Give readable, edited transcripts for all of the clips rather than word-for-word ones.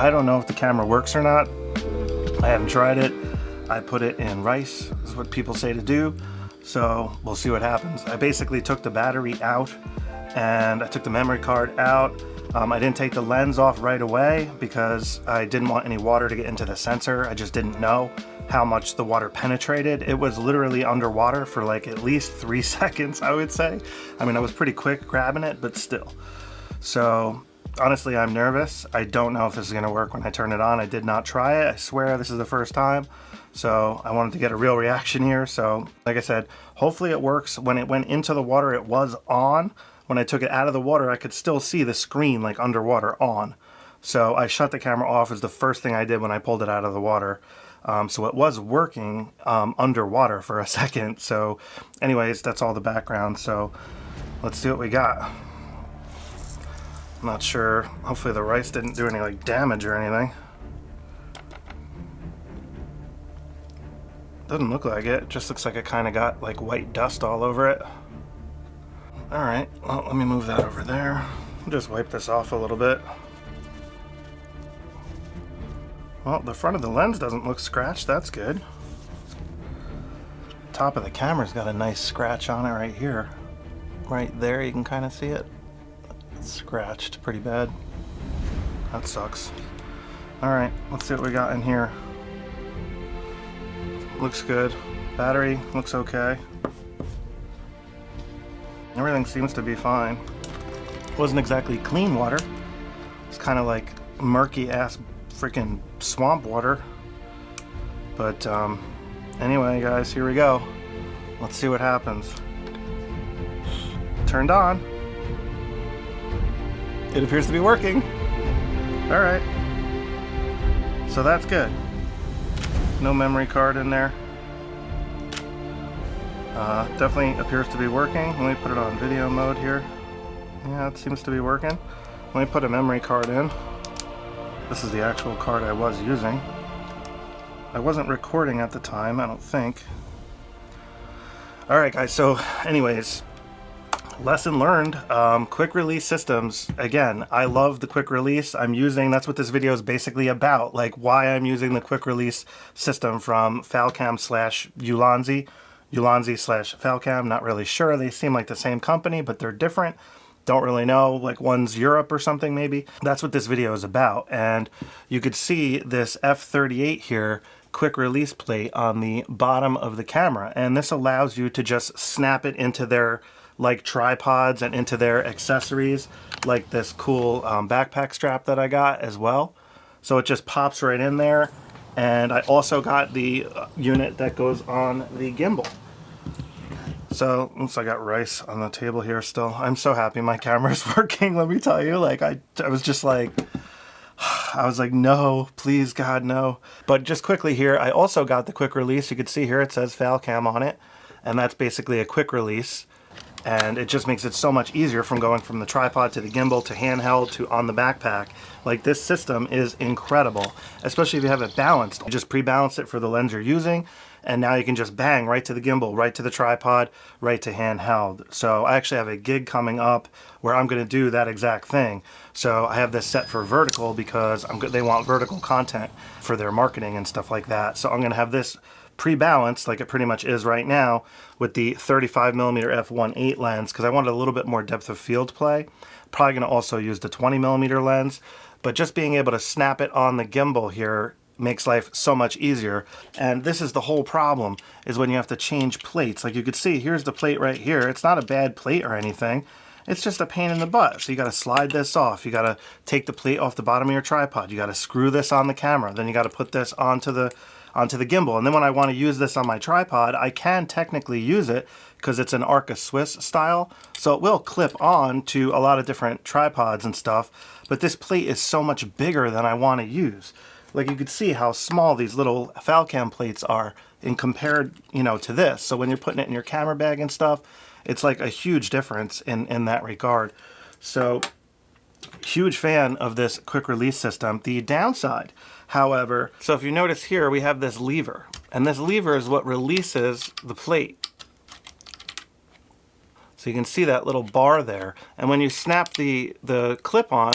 I don't know if the camera works or not. I haven't tried it. I put it in rice, is what people say to do. So we'll see what happens. I basically took the battery out and I took the memory card out. I didn't take the lens off right away because I didn't want any water to get into the sensor. I just didn't know how much the water penetrated. It was literally underwater for like at least 3 seconds, I would say. I mean, I was pretty quick grabbing it, but still. So honestly, I'm nervous. I don't know if this is gonna work when I turn it on. I did not try it. I swear this is the first time. So I wanted to get a real reaction here. So like I said, hopefully it works. When it went into the water, it was on. When I took it out of the water, I could still see the screen like underwater on. So I shut the camera off as the first thing I did when I pulled it out of the water. So it was working underwater for a second. So anyways, that's all the background. So let's see what we got. I'm not sure. Hopefully the rice didn't do any like damage or anything. Doesn't look like it. It just looks like it kind of got like white dust all over it. All right, well, let me move that over there. Just wipe this off a little bit. Well, the front of the lens doesn't look scratched. That's good. Top of the camera's got a nice scratch on it right here. Right there, you can kind of see it. It's scratched pretty bad. That sucks. All right, let's see what we got in here. Looks good. Battery looks okay. Everything seems to be fine. Wasn't exactly clean water. It's kind of like murky ass freaking swamp water. But anyway, guys, here we go. Let's see what happens. Turned on. It appears to be working. All right. So that's good. No memory card in there. Definitely appears to be working. Let me put it on video mode here. Yeah, it seems to be working. Let me put a memory card in. This is the actual card I was using. I wasn't recording at the time, I don't think. Alright guys, so anyways, lesson learned. Quick release systems. Again, I love the quick release. That's what this video is basically about, like why I'm using the quick release system from Falcam / Ulanzi. Ulanzi / Falcam, not really sure. They seem like the same company, but they're different. Don't really know, like one's Europe or something maybe. That's what this video is about. And you could see this F38 here, quick release plate on the bottom of the camera. And this allows you to just snap it into their like tripods and into their accessories, like this cool backpack strap that I got as well. So it just pops right in there. And I also got the unit that goes on the gimbal. So, oops, I got rice on the table here still. I'm so happy my camera's working, let me tell you. Like, I was just like, I was like, no, please, God, no. But just quickly here, I also got the quick release. You can see here it says Falcam on it. And that's basically a quick release. And it just makes it so much easier from going from the tripod to the gimbal to handheld to on the backpack. Like, this system is incredible, especially if you have it balanced. You just pre-balance it for the lens you're using, and now you can just bang right to the gimbal, right to the tripod, right to handheld. So I actually have a gig coming up where I'm going to do that exact thing. So I have this set for vertical because they want vertical content for their marketing and stuff like that. So I'm going to have this pre-balanced like it pretty much is right now with the 35mm f1.8 lens because I wanted a little bit more depth of field play. Probably going to also use the 20mm lens, but just being able to snap it on the gimbal here makes life so much easier. And this is the whole problem, is when you have to change plates. Like you could see, here's the plate right here. It's not a bad plate or anything. It's just a pain in the butt. So you got to slide this off. You got to take the plate off the bottom of your tripod. You got to screw this on the camera. Then you got to put this onto the gimbal. And then when I want to use this on my tripod, I can technically use it because it's an Arca Swiss style. So it will clip on to a lot of different tripods and stuff. But this plate is so much bigger than I want to use. Like you could see how small these little Falcam plates are in compared, to this. So when you're putting it in your camera bag and stuff, it's like a huge difference in that regard. So huge fan of this quick release system. The downside, however, so if you notice here, we have this lever, and this lever is what releases the plate. So you can see that little bar there. And when you snap the clip on,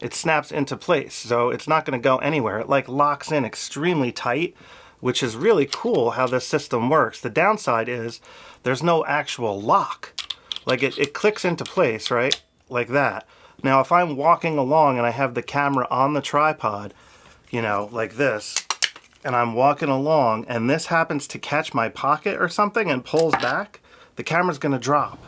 it snaps into place. So it's not going to go anywhere. It like locks in extremely tight, which is really cool how this system works. The downside is there's no actual lock. Like it clicks into place, right? Like that. Now, if I'm walking along and I have the camera on the tripod, you know, like this, and I'm walking along and this happens to catch my pocket or something and pulls back, the camera's going to drop.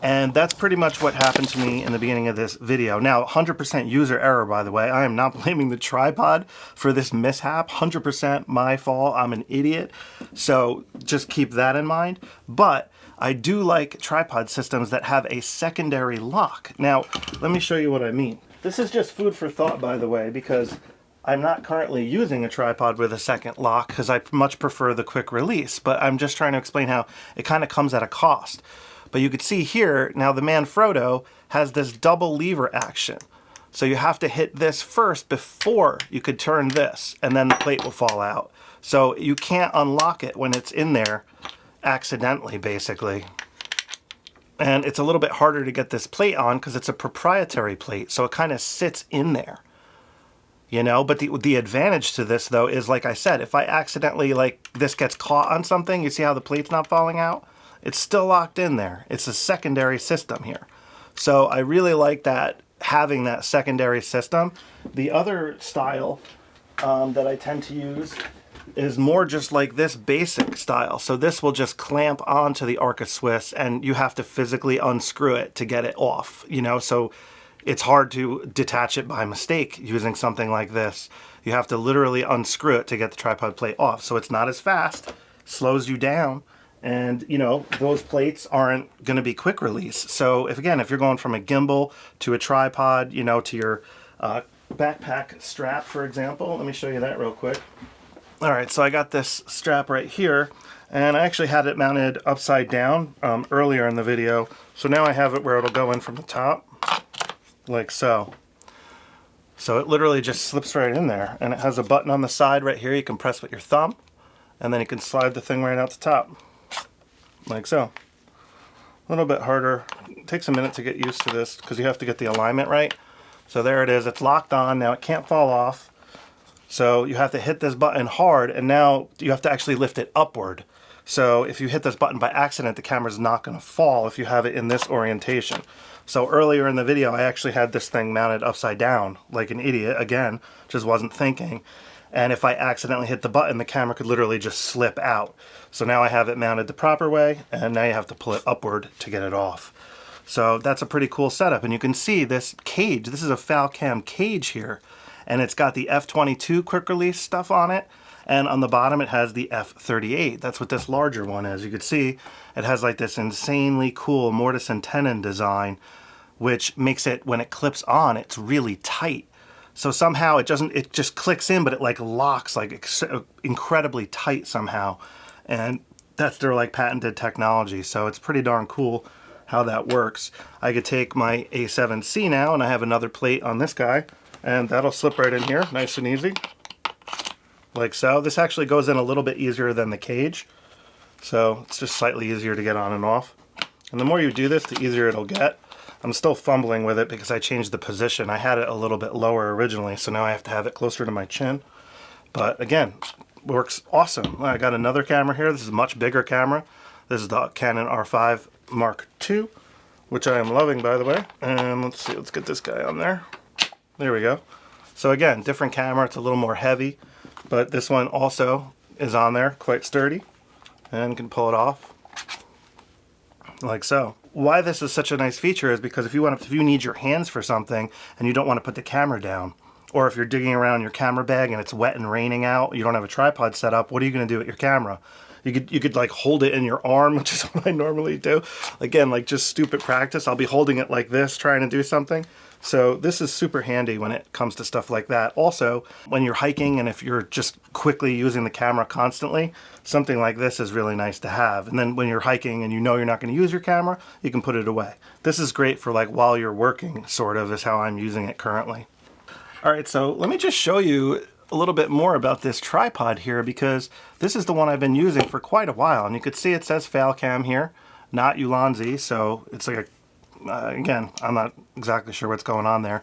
And that's pretty much what happened to me in the beginning of this video. Now, 100% user error, by the way. I am not blaming the tripod for this mishap. 100% my fault. I'm an idiot. So just keep that in mind. But I do like tripod systems that have a secondary lock. Now, let me show you what I mean. This is just food for thought, by the way, because I'm not currently using a tripod with a second lock because I much prefer the quick release. But I'm just trying to explain how it kind of comes at a cost. But you could see here, now the Manfrotto has this double lever action. So you have to hit this first before you could turn this, and then the plate will fall out. So you can't unlock it when it's in there accidentally, basically. And it's a little bit harder to get this plate on because it's a proprietary plate, so it kind of sits in there. You know, but the advantage to this, though, is like I said, if I accidentally, like, this gets caught on something, you see how the plate's not falling out? It's still locked in there. It's a secondary system here. So I really like that, having that secondary system. The other style that I tend to use is more just like this basic style. So this will just clamp onto the Arca Swiss and you have to physically unscrew it to get it off, you know, so it's hard to detach it by mistake using something like this. You have to literally unscrew it to get the tripod plate off. So it's not as fast, slows you down. And, you know, those plates aren't going to be quick release. So, if you're going from a gimbal to a tripod, you know, to your backpack strap, for example. Let me show you that real quick. All right, so I got this strap right here. And I actually had it mounted upside down earlier in the video. So now I have it where it'll go in from the top, like so. So it literally just slips right in there. And it has a button on the side right here you can press with your thumb. And then you can slide the thing right out the top. Like so. A little bit harder. It takes a minute to get used to this because you have to get the alignment right. So there it is. It's locked on. Now it can't fall off. So you have to hit this button hard, and now you have to actually lift it upward. So if you hit this button by accident, the camera's not going to fall if you have it in this orientation. So earlier in the video, I actually had this thing mounted upside down like an idiot. Again, just wasn't thinking. And if I accidentally hit the button, the camera could literally just slip out. So now I have it mounted the proper way, and now you have to pull it upward to get it off. So that's a pretty cool setup. And you can see this cage. This is a Falcam cage here. And it's got the F22 quick release stuff on it. And on the bottom, it has the F38. That's what this larger one is. You can see it has like this insanely cool mortise and tenon design, which makes it, when it clips on, it's really tight. So somehow it just clicks in, but it like locks like incredibly tight somehow. And that's their like patented technology. So it's pretty darn cool how that works. I could take my A7C now, and I have another plate on this guy, and that'll slip right in here, nice and easy. Like so. This actually goes in a little bit easier than the cage. So it's just slightly easier to get on and off. And the more you do this, the easier it'll get. I'm still fumbling with it because I changed the position. I had it a little bit lower originally, so now I have to have it closer to my chin. But again, works awesome. I got another camera here. This is a much bigger camera. This is the Canon R5 Mark II, which I am loving, by the way. And let's see, let's get this guy on there. There we go. So again, different camera. It's a little more heavy, but this one also is on there, quite sturdy, and can pull it off like so. Why this is such a nice feature is because if you need your hands for something and you don't want to put the camera down, or if you're digging around your camera bag and it's wet and raining out, you don't have a tripod set up, what are you going to do with your camera? You could like hold it in your arm, which is what I normally do. Again, like just stupid practice. I'll be holding it like this, trying to do something. So this is super handy when it comes to stuff like that. Also, when you're hiking and if you're just quickly using the camera constantly, something like this is really nice to have. And then when you're hiking and you know you're not going to use your camera, you can put it away. This is great for like while you're working, sort of, is how I'm using it currently. All right, so let me just show you a little bit more about this tripod here, because this is the one I've been using for quite a while. And you can see it says Falcam here, not Ulanzi, so it's like a again, I'm not exactly sure what's going on there.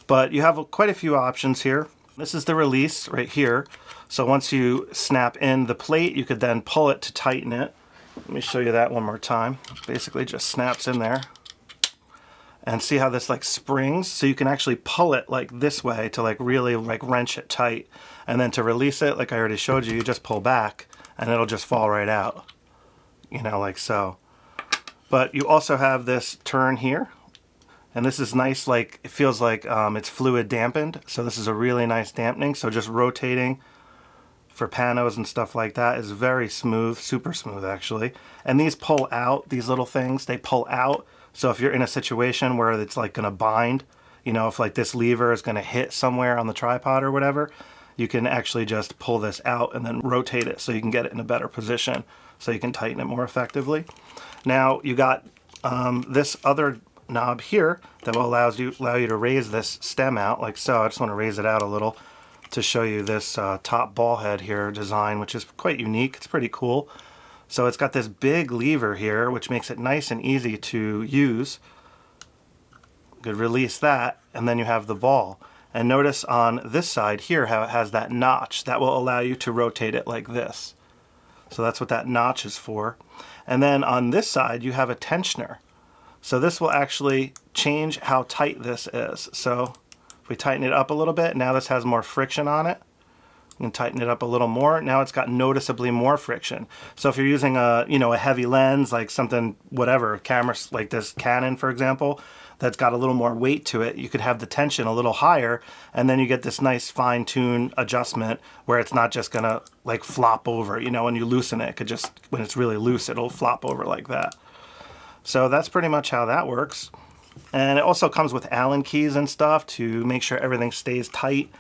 But you have quite a few options here. This is the release right here. So once you snap in the plate, you could then pull it to tighten it. Let me show you that one more time. Basically just snaps in there. And see how this like springs? So you can actually pull it like this way to like really like wrench it tight. And then to release it, like I already showed you, you just pull back and it'll just fall right out. You know, like so. But you also have this turn here. And this is nice, like it feels like it's fluid dampened. So this is a really nice dampening. So just rotating for panos and stuff like that is very smooth, super smooth actually. And these pull out, these little things, they pull out. So if you're in a situation where it's like gonna bind, you know, if like this lever is gonna hit somewhere on the tripod or whatever, you can actually just pull this out and then rotate it so you can get it in a better position so you can tighten it more effectively. Now you got this other knob here that will allow you to raise this stem out like so. I just want to raise it out a little to show you this top ball head here design, which is quite unique. It's pretty cool. So it's got this big lever here, which makes it nice and easy to use. You could release that, and then you have the ball. And notice on this side here how it has that notch. That will allow you to rotate it like this. So that's what that notch is for. And then on this side, you have a tensioner. So this will actually change how tight this is. So if we tighten it up a little bit, now this has more friction on it. And tighten it up a little more. Now it's got noticeably more friction. So if you're using a, you know, a heavy lens, like something, whatever, cameras like this Canon, for example, that's got a little more weight to it, you could have the tension a little higher, and then you get this nice fine-tuned adjustment where it's not just gonna like flop over, you know, when you loosen it, it could just, when it's really loose, it'll flop over like that. So that's pretty much how that works. And it also comes with Allen keys and stuff to make sure everything stays tight.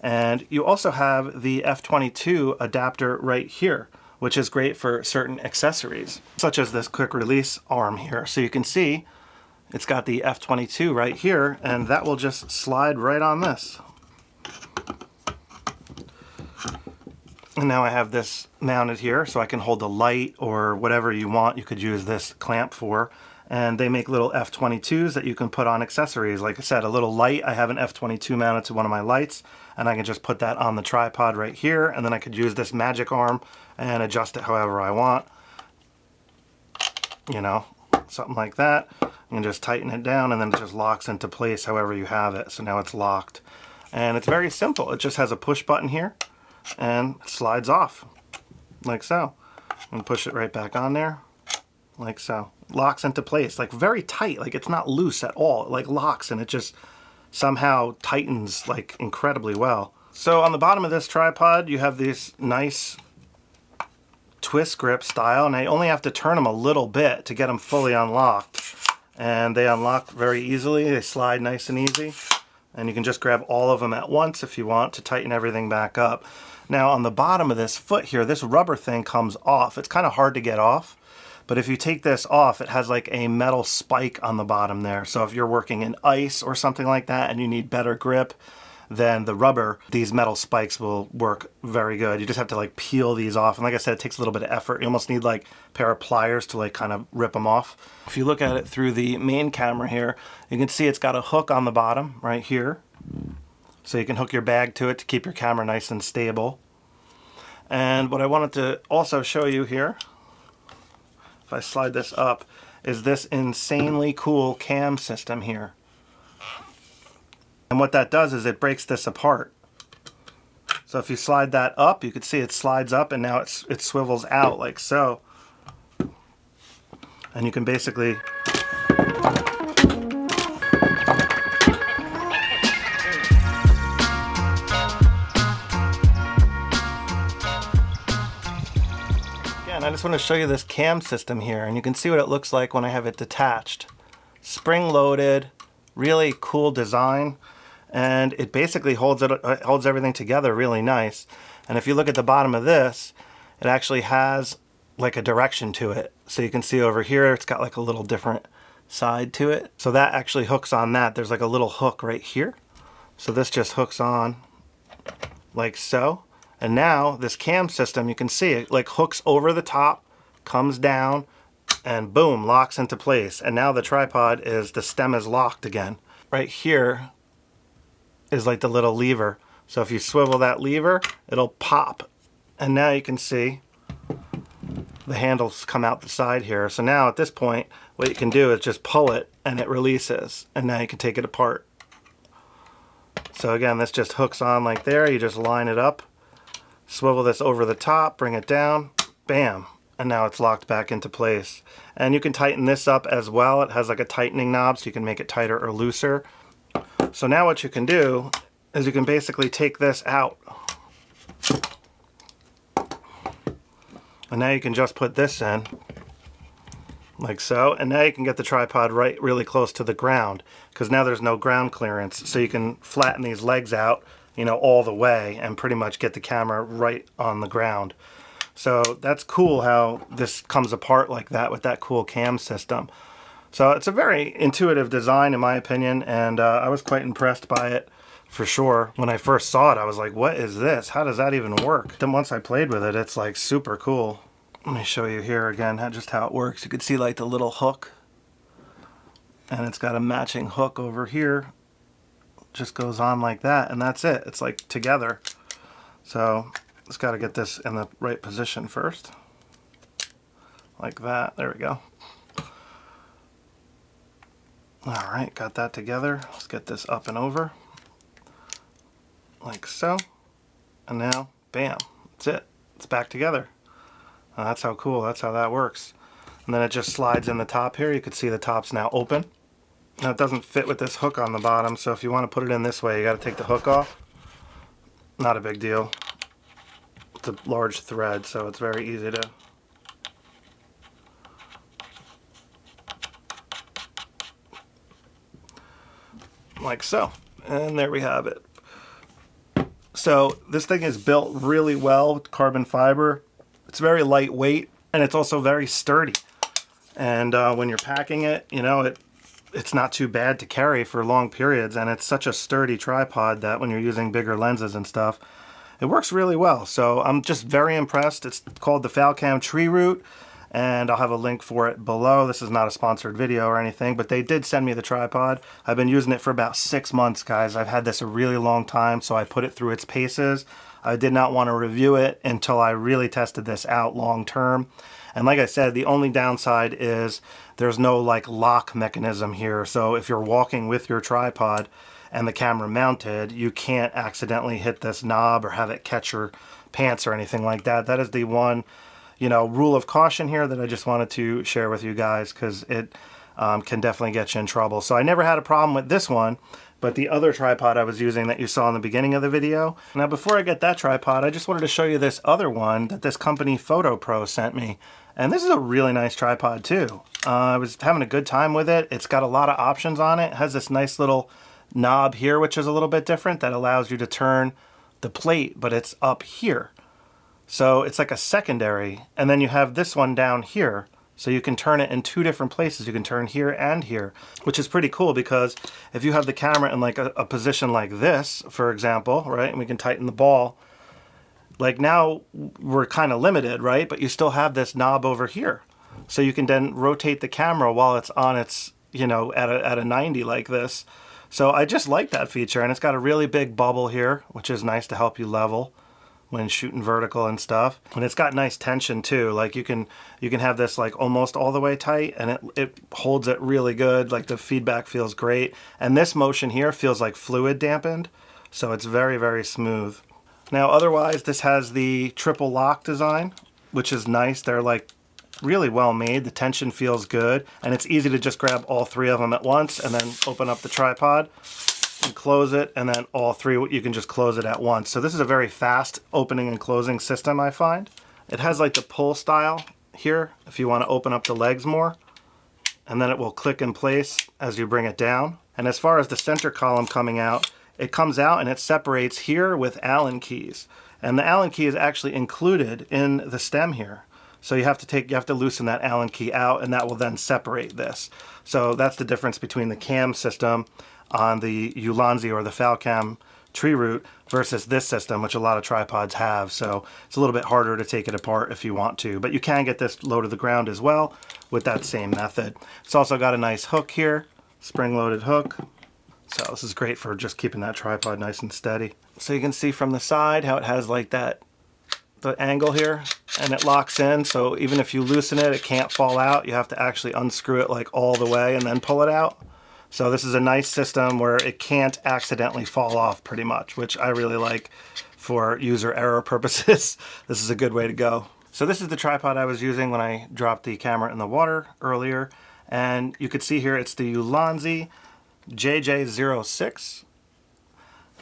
And you also have the F22 adapter right here, which is great for certain accessories, such as this quick release arm here. So you can see it's got the F22 right here, and that will just slide right on this. And now I have this mounted here so I can hold the light or whatever you want. You could use this clamp for. And they make little F22s that you can put on accessories. Like I said, a little light. I have an F22 mounted to one of my lights, and I can just put that on the tripod right here, and then I could use this magic arm and adjust it however I want. You know, something like that. You can just tighten it down, and then it just locks into place however you have it. So now it's locked. And it's very simple. It just has a push button here, and it slides off, like so. And push it right back on there, like so. Locks into place, like very tight, like it's not loose at all. It like locks and it just somehow tightens like incredibly well. So on the bottom of this tripod, you have this nice twist grip style, and I only have to turn them a little bit to get them fully unlocked. And they unlock very easily. They slide nice and easy. And you can just grab all of them at once if you want to tighten everything back up. Now on the bottom of this foot here, this rubber thing comes off. It's kind of hard to get off. But if you take this off, it has like a metal spike on the bottom there. So if you're working in ice or something like that and you need better grip than the rubber, these metal spikes will work very good. You just have to like peel these off. And like I said, it takes a little bit of effort. You almost need like a pair of pliers to like kind of rip them off. If you look at it through the main camera here, you can see it's got a hook on the bottom right here. So you can hook your bag to it to keep your camera nice and stable. And what I wanted to also show you here, if I slide this up, is this insanely cool cam system here. And what that does is it breaks this apart. So if you slide that up, you can see it slides up and now it swivels out like so. And you can basically I just want to show you this cam system here, and you can see what it looks like when I have it detached. Spring-loaded, really cool design, and it basically holds everything together really nice. And if you look at the bottom of this, it actually has like a direction to it. So you can see over here, it's got like a little different side to it. So that actually hooks on that. There's like a little hook right here. So this just hooks on like so. And now this cam system, you can see it like hooks over the top, comes down, and boom, locks into place. And now the tripod the stem is locked again. Right here, is like the little lever. So if you swivel that lever, it'll pop. And now you can see the handles come out the side here. So now at this point, what you can do is just pull it and it releases. And now you can take it apart. So again, this just hooks on like there. You just line it up, swivel this over the top, bring it down, bam. And now it's locked back into place. And you can tighten this up as well. It has like a tightening knob so you can make it tighter or looser. So now what you can do is you can basically take this out. And now you can just put this in, like so. And now you can get the tripod right really close to the ground, because now there's no ground clearance. So you can flatten these legs out, you know, all the way and pretty much get the camera right on the ground. So that's cool how this comes apart like that with that cool cam system. So it's a very intuitive design in my opinion, and I was quite impressed by it for sure. When I first saw it, I was like, what is this? How does that even work? Then once I played with it, it's like super cool. Let me show you here again just how it works. You can see like the little hook, and it's got a matching hook over here. Just goes on like that, and that's it. It's like together. So just got to get this in the right position first. Like that. There we go. Alright, got that together. Let's get this up and over. Like so. And now, bam. That's it. It's back together. That's how cool. That's how that works. And then it just slides in the top here. You can see the top's now open. Now it doesn't fit with this hook on the bottom, so if you want to put it in this way, you got to take the hook off. Not a big deal. It's a large thread, so it's very easy to... like so. And there we have it. So this thing is built really well with carbon fiber. It's very lightweight, and it's also very sturdy. And when you're packing it, you know, it's not too bad to carry for long periods, and it's such a sturdy tripod that when you're using bigger lenses and stuff, it works really well. So I'm just very impressed. It's called the Falcam Tree Root, and I'll have a link for it below. This is not a sponsored video or anything, but they did send me the tripod. I've been using it for about 6 months, guys. I've had this a really long time, so I put it through its paces. I did not want to review it until I really tested this out long term. And like I said, the only downside is there's no like lock mechanism here. So if you're walking with your tripod and the camera mounted, you can't accidentally hit this knob or have it catch your pants or anything like that. That is the one, you know, rule of caution here that I just wanted to share with you guys, because it can definitely get you in trouble. So I never had a problem with this one, but the other tripod I was using that you saw in the beginning of the video. Now before I get that tripod, I just wanted to show you this other one that this company Photo Pro sent me. And this is a really nice tripod too. I was having a good time with it. It's got a lot of options on it. It has this nice little knob here, which is a little bit different, that allows you to turn the plate, but it's up here. So it's like a secondary, and then you have this one down here. So you can turn it in 2 different places. You can turn here and here, which is pretty cool, because if you have the camera in like a position like this, for example, right, and we can tighten the ball, like now we're kind of limited, right? But you still have this knob over here. So you can then rotate the camera while it's on its, you know, at a 90 like this. So I just like that feature, and it's got a really big bubble here, which is nice to help you level when shooting vertical and stuff. And it's got nice tension too. Like you can have this like almost all the way tight, and it holds it really good. Like the feedback feels great. And this motion here feels like fluid dampened. So it's very, very smooth. Now otherwise, this has the triple lock design, which is nice. They're like really well made. The tension feels good, and it's easy to just grab all 3 of them at once and then open up the tripod and close it, and then all 3 you can just close it at once. So this is a very fast opening and closing system, I find. It has like the pull style here if you want to open up the legs more, and then it will click in place as you bring it down. And as far as the center column coming out, it comes out and it separates here with Allen keys. And the Allen key is actually included in the stem here. So you have to loosen that Allen key out, and that will then separate this. So that's the difference between the cam system on the Ulanzi or the Falcam Tree Root versus this system, which a lot of tripods have. So it's a little bit harder to take it apart if you want to, but you can get this low to the ground as well with that same method. It's also got a nice hook here, spring-loaded hook. So this is great for just keeping that tripod nice and steady. So you can see from the side how it has like that, the angle here, and it locks in. So even if you loosen it, it can't fall out. You have to actually unscrew it like all the way and then pull it out. So this is a nice system where it can't accidentally fall off pretty much, which I really like for user error purposes. This is a good way to go. So this is the tripod I was using when I dropped the camera in the water earlier. And you could see here it's the Ulanzi JJ06.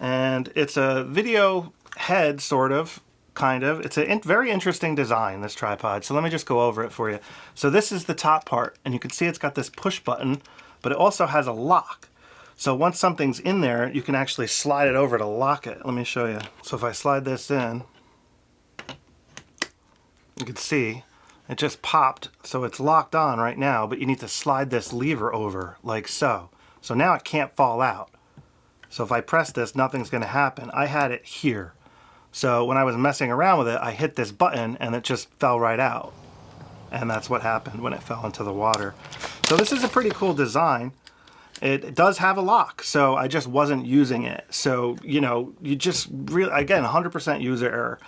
And it's a video head, sort of, kind of. It's a very interesting design, this tripod. So let me just go over it for you. So this is the top part, and you can see it's got this push button, but it also has a lock. So once something's in there, you can actually slide it over to lock it. Let me show you. So if I slide this in, you can see it just popped. So it's locked on right now, but you need to slide this lever over like so. So now it can't fall out. So if I press this, nothing's going to happen. I had it here. So when I was messing around with it, I hit this button and it just fell right out. And that's what happened when it fell into the water. So this is a pretty cool design. It does have a lock, so I just wasn't using it. So, you know, you just really, again, 100% user error.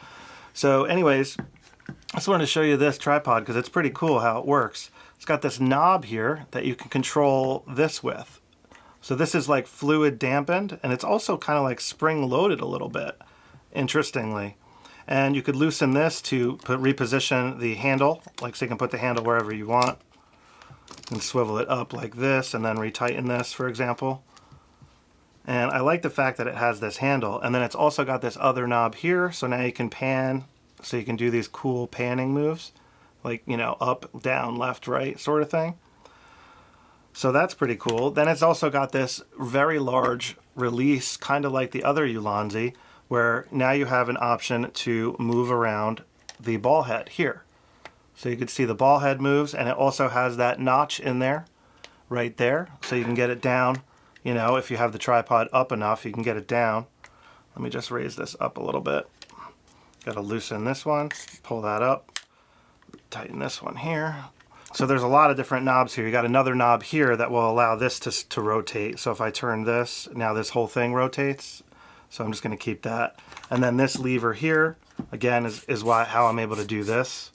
So anyways, I just wanted to show you this tripod because it's pretty cool how it works. It's got this knob here that you can control this with. So this is like fluid dampened, and it's also kind of like spring loaded a little bit, interestingly. And you could loosen this to reposition the handle, like so you can put the handle wherever you want. And swivel it up like this and then retighten this, for example. And I like the fact that it has this handle, and then it's also got this other knob here, so now you can pan, so you can do these cool panning moves, like, you know, up, down, left, right sort of thing. So that's pretty cool. Then it's also got this very large release, kind of like the other Ulanzi, where now you have an option to move around the ball head here. So you can see the ball head moves, and it also has that notch in there, right there. So you can get it down, you know, if you have the tripod up enough, you can get it down. Let me just raise this up a little bit. Got to loosen this one, pull that up, tighten this one here. So there's a lot of different knobs here. You got another knob here that will allow this to rotate. So if I turn this, now this whole thing rotates. So I'm just going to keep that. And then this lever here, again, is how I'm able to do this.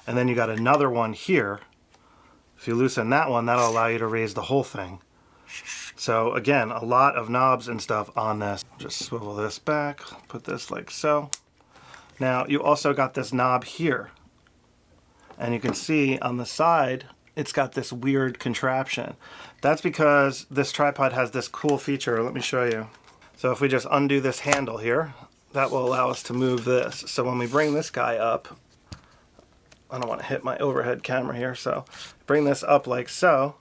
And then you got another one here. If you loosen that one, that'll allow you to raise the whole thing. So again, a lot of knobs and stuff on this. Just swivel this back, put this like so. Now you also got this knob here. And you can see on the side, it's got this weird contraption. That's because this tripod has this cool feature. Let me show you. So if we just undo this handle here, that will allow us to move this. So when we bring this guy up, I don't want to hit my overhead camera here, so bring this up like so,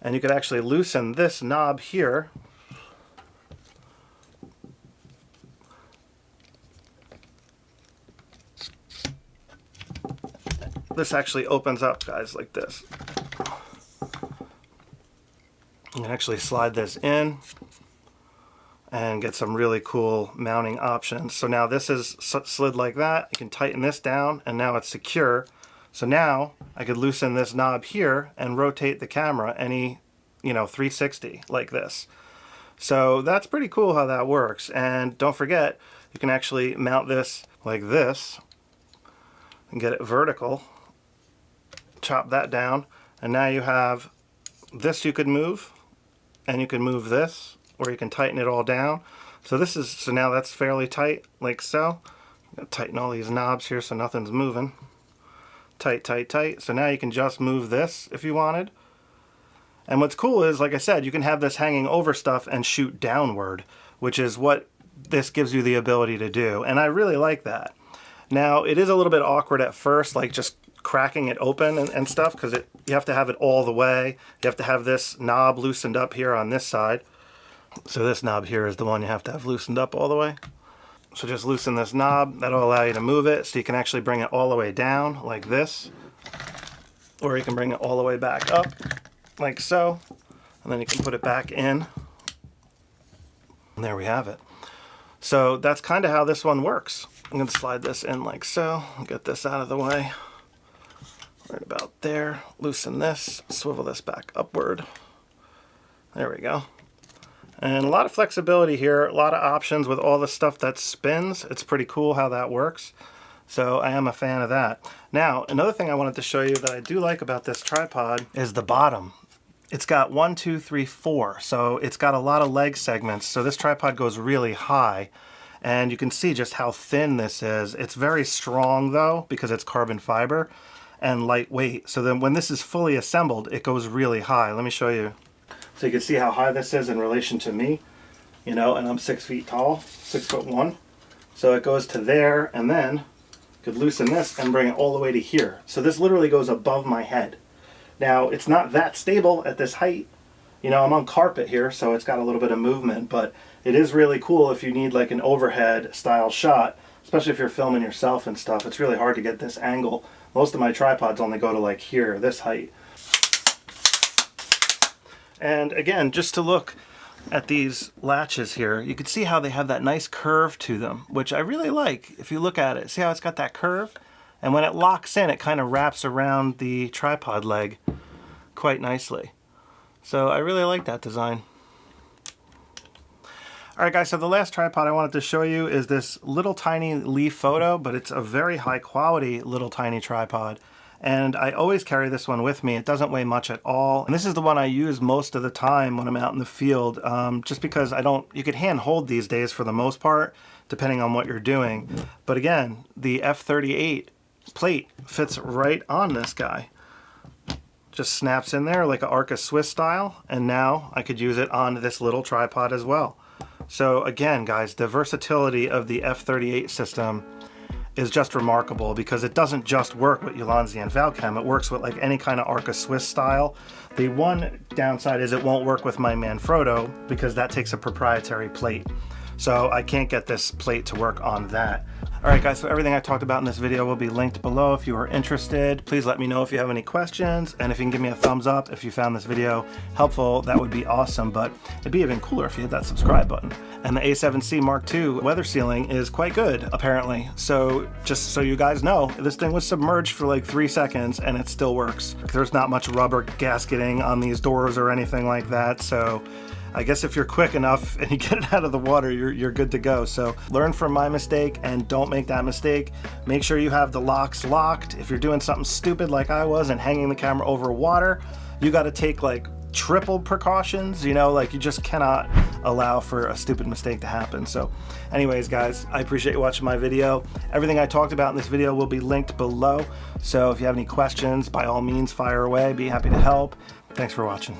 and you could actually loosen this knob here. This actually opens up, guys, like this. You can actually slide this in and get some really cool mounting options. So now this is slid like that. You can tighten this down, and now it's secure. So now I could loosen this knob here and rotate the camera any, 360 like this. So that's pretty cool how that works. And don't forget, you can actually mount this like this and get it vertical. Chop that down, and now you have this you could move, and you can move this, or you can tighten it all down. So now that's fairly tight, like so. I'm gonna tighten all these knobs here so nothing's moving. Tight, tight, tight. So now you can just move this if you wanted. And what's cool is, like I said, you can have this hanging over stuff and shoot downward, which is what this gives you the ability to do. And I really like that. Now, it is a little bit awkward at first, like just cracking it open and stuff, because you have to have it all the way. You have to have this knob loosened up here on this side. So this knob here is the one you have to have loosened up all the way. So just loosen this knob. That'll allow you to move it, so you can actually bring it all the way down like this. Or you can bring it all the way back up like so. And then you can put it back in. And there we have it. So that's kind of how this one works. I'm going to slide this in like so. Get this out of the way. Right about there. Loosen this. Swivel this back upward. There we go. And a lot of flexibility here, a lot of options with all the stuff that spins. It's pretty cool how that works. So I am a fan of that. Now, another thing I wanted to show you that I do like about this tripod is the bottom. It's got 1, 2, 3, 4. So it's got a lot of leg segments. So this tripod goes really high. And you can see just how thin this is. It's very strong though, because it's carbon fiber and lightweight. So then when this is fully assembled, it goes really high. Let me show you. So you can see how high this is in relation to me, you know, and I'm 6 feet tall, 6'1". So it goes to there, and then could loosen this and bring it all the way to here. So this literally goes above my head. Now, it's not that stable at this height. You know, I'm on carpet here, so it's got a little bit of movement, but it is really cool if you need like an overhead style shot, especially if you're filming yourself and stuff. It's really hard to get this angle. Most of my tripods only go to like here, this height. And again, just to look at these latches here, you can see how they have that nice curve to them, which I really like. If you look at it, see how it's got that curve? And when it locks in, it kind of wraps around the tripod leg quite nicely. So I really like that design. Alright guys, so the last tripod I wanted to show you is this little tiny Leaf Photo, but it's a very high quality little tiny tripod. And I always carry this one with me. It doesn't weigh much at all. And this is the one I use most of the time when I'm out in the field, just because you could hand hold these days for the most part, depending on what you're doing. But again, the F38 plate fits right on this guy. Just snaps in there like an Arca Swiss style. And now I could use it on this little tripod as well. So again, guys, the versatility of the F38 system is just remarkable, because it doesn't just work with Ulanzi and Falcam, it works with like any kind of Arca Swiss style. The one downside is it won't work with my Manfrotto, because that takes a proprietary plate. So I can't get this plate to work on that. Alright guys, so everything I talked about in this video will be linked below if you are interested. Please let me know if you have any questions, and if you can give me a thumbs up if you found this video helpful, that would be awesome. But it'd be even cooler if you hit that subscribe button. And the A7C Mark II weather sealing is quite good, apparently. So just so you guys know, this thing was submerged for like 3 seconds and it still works. There's not much rubber gasketing on these doors or anything like that, so I guess if you're quick enough and you get it out of the water, you're good to go. So learn from my mistake and don't make that mistake. Make sure you have the locks locked. If you're doing something stupid like I was and hanging the camera over water, you got to take like triple precautions, you know, like you just cannot allow for a stupid mistake to happen. So anyways, guys, I appreciate you watching my video. Everything I talked about in this video will be linked below. So if you have any questions, by all means, fire away. Be happy to help. Thanks for watching.